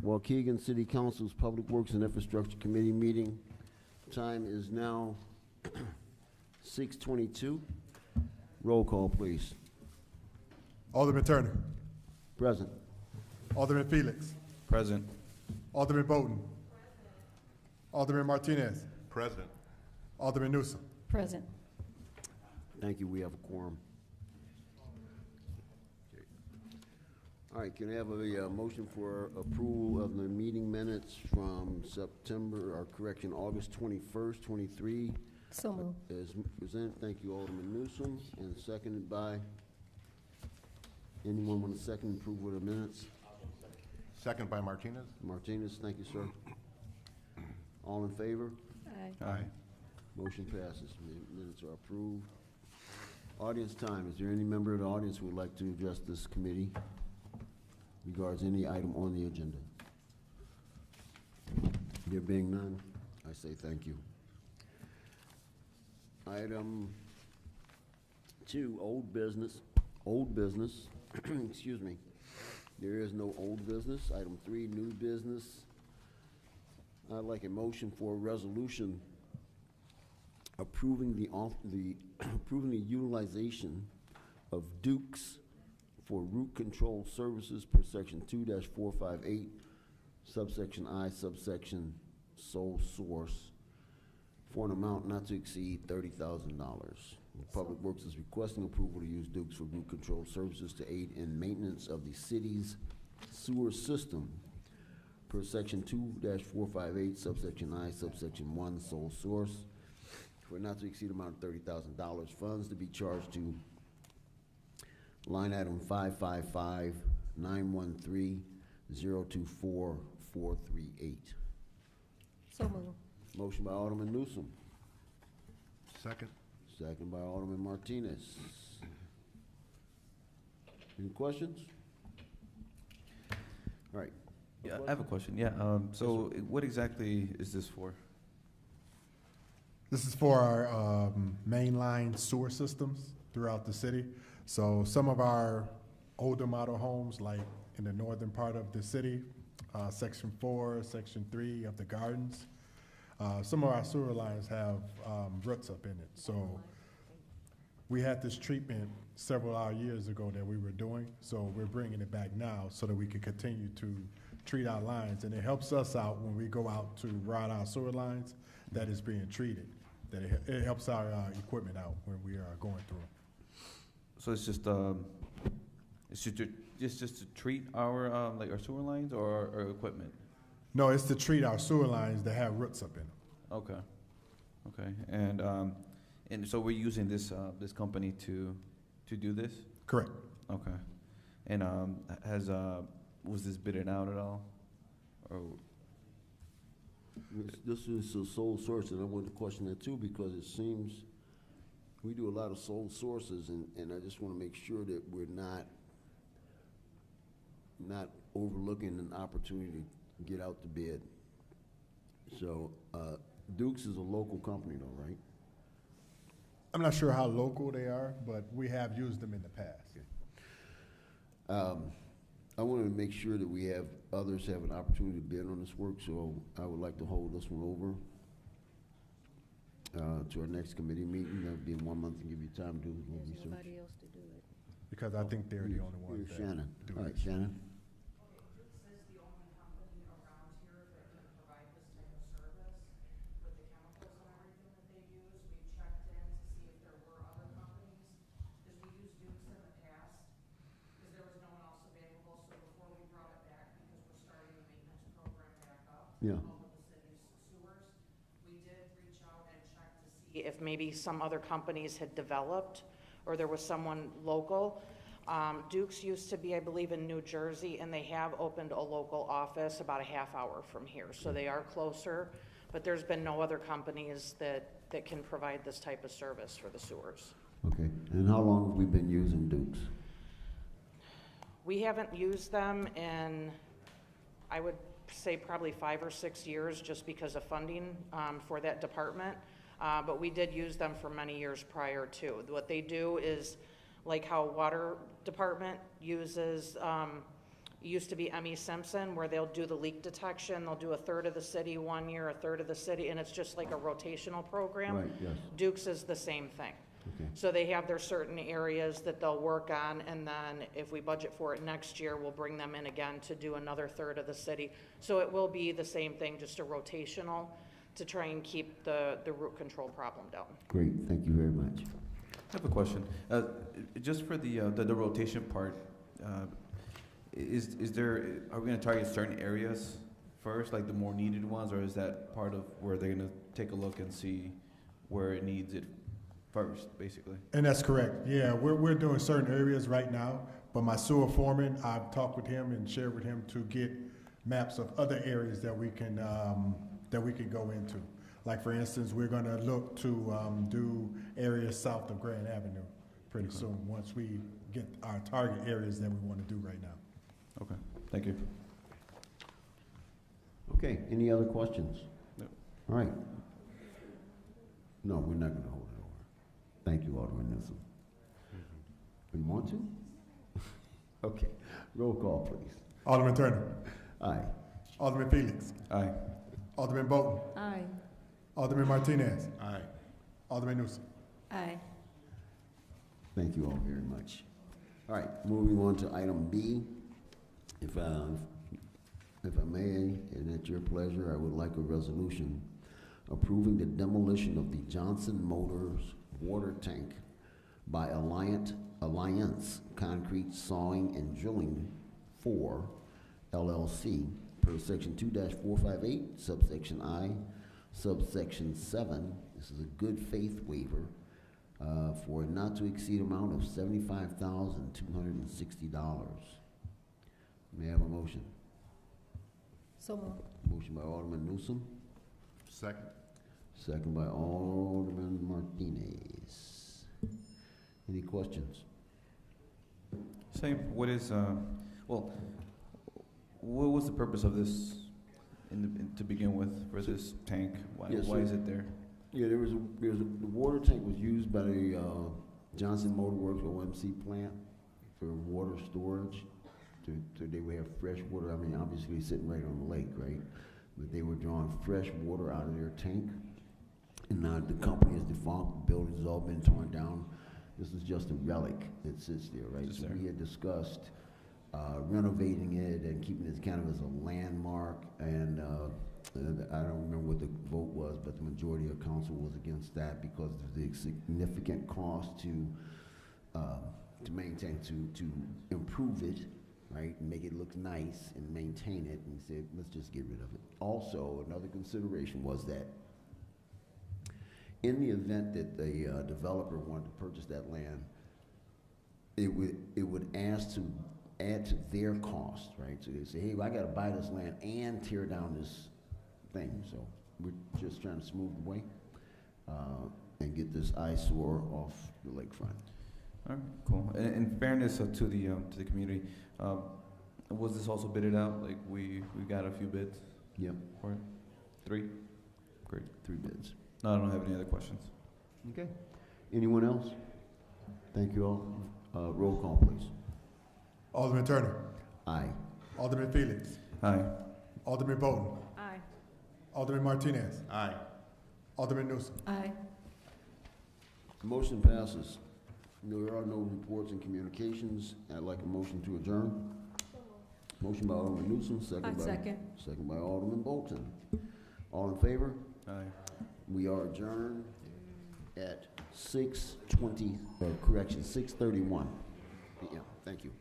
Waukegan City Council's Public Works and Infrastructure Committee meeting. Time is now 6:22. Roll call, please. Alderman Turner. Present. Alderman Felix. Present. Alderman Bowden. Alderman Martinez. Present. Alderman Newsom. Present. Thank you. We have a quorum. Okay. All right, can I have a motion for approval of the meeting minutes from August 21st, 23? So moved. As presented. Thank you, Alderman Newsom, and seconded by, anyone want to second approval of the minutes? Second by Martinez. Martinez, thank you, sir. All in favor? Aye. Aye. Motion passes. Minutes are approved. Audience time. Is there any member of the audience who would like to address this committee regards any item on the agenda? There being none, I say thank you. Item 2, old business. Old business. Excuse me. There is no old business. Item 3, new business. I'd like a motion for a resolution approving approving the utilization of Dukes for root control services per section 2-458, subsection I, subsection sole source, for an amount not to exceed $30,000. Public Works is requesting approval to use Dukes for root control services to aid in maintenance of the city's sewer system per section 2-458, subsection I, subsection 1, sole source, for not to exceed amount of $30,000. Funds to be charged to line item 555-913-024-438. So moved. Motion by Alderman Newsom. Second. Second by Alderman Martinez. Any questions? All right. Yeah, I have a question. Yeah. So, what exactly is this for? This is for our mainline sewer systems throughout the city. So some of our older model homes, like in the northern part of the city, section 4, section 3 of the gardens, some of our sewer lines have roots up in it. So we had this treatment several years ago that we were doing, so we're bringing it back now so that we can continue to treat our lines, and it helps us out when we go out to ride our sewer lines that is being treated, that it helps our equipment out when we are going through. So it's just to treat our like our sewer lines or our equipment. No, it's to treat our sewer lines that have roots up in them. Okay. Okay. And so we're using this this company to do this. Correct. Okay. And was this bidded out at all? Or This is a sole source, and I want to question that too, because it seems we do a lot of sole sources, and I just want to make sure that we're not overlooking an opportunity to get out to bid. So Dukes is a local company though, right? I'm not sure how local they are, but we have used them in the past. I want to make sure that we have others have an opportunity to bid on this work, so I would like to hold this one over to our next committee meeting. That would be in 1 month, and give you time to do a little There's research. nobody else to do it. Because I think they're the only ones Here's that Shannon. do All right, it. Shannon. Yeah. We did reach out and check to see if maybe some other companies had developed or there was someone local. Duke's used to be, I believe, in New Jersey, and they have opened a local office about a half hour from here, so they are closer, but there's been no other companies that can provide this type of service for the sewers. Okay. And how long have we been using Dukes? We haven't used them in, I would say, probably 5 or 6 years, just because of funding for that department. But we did use them for many years prior to. What they do is, like how water department uses It used to be M.E. Simpson, where they'll do the leak detection, they'll do a third of the city one year, a third of the city, and it's just like a rotational program. Right, yes, Duke's is the same thing. okay. So they have their certain areas that they'll work on, and then if we budget for it next year, we'll bring them in again to do another third of the city. So it will be the same thing, just a rotational, to try and keep the root control problem down. Great, thank you very much. I have a question. Just for the rotation part, is there, are we gonna target certain areas first, like the more needed ones, or is that part of where they're gonna take a look and see where it needs it first, basically? And that's correct. Yeah, we're doing certain areas right now, but my sewer foreman, I've talked with him and shared with him to get maps of other areas that we can go into. Like, for instance, we're gonna look to do areas south of Grand Avenue pretty soon, once we get our target areas that we wanna do right now. Okay, thank you. Okay, any other questions? No. All right. No, we're not gonna hold it over. Thank you, Alderman Newsom. You want to? Okay, roll call, please. Alderman Turner. Aye. Alderman Felix. Aye. Alderman Bolton. Aye. Alderman Martinez. Aye. Alderman Newsom. Aye. Thank you all very much. All right, moving on to item B. If I may, and at your pleasure, I would like a resolution approving the demolition of the Johnson Motors water tank by Alliance Concrete Sawing and Drilling 4 LLC per section 2-458 subsection I subsection 7. This is a good faith waiver for a not to exceed amount of $75,260. May I have a motion? So moved. Motion by Alderman Newsom, Second. second by Alderman Martinez. Any questions? Same, what is, well, what was the purpose of this to begin with, for this tank? Why Yes, why sir. is it there? Yeah, the water tank was used by the Johnson Motor Works OMC plant for water storage. They would have fresh water. I mean, obviously sitting right on the lake, right? But they were drawing fresh water out of their tank. And now the company is defunct, the building's all been torn down. This is just a relic that sits there, right? Just So there. we had discussed renovating it and keeping it kind of as a landmark. And I don't remember what the vote was, but the majority of council was against that because of the significant cost to maintain, to improve it, right, and make it look nice and maintain it, and said, let's just get rid of it. Also, another consideration was that in the event that the developer wanted to purchase that land, it would ask to add to their cost, right? So they say, hey, well, I got to buy this land and tear down this thing. So we're just trying to smooth the way and get this eyesore off the lakefront. All right, cool. In fairness to the community, was this also bidded out? Like we got a few bids Yep, for it? 3? Great. 3 bids. No, I don't have any other questions. Okay. Anyone else? Thank you all. Roll call, please. Alderman Turner. Aye. Alderman Felix. Aye. Alderman Bolton. Aye. Alderman Martinez. Aye. Alderman Newsom. Aye. Motion passes. There are no reports and communications. I'd like a motion to adjourn. Motion by Alderman Newsom, second by Alderman Bolton. All in favor? Aye. We are adjourned at 6:31 p.m. Thank you.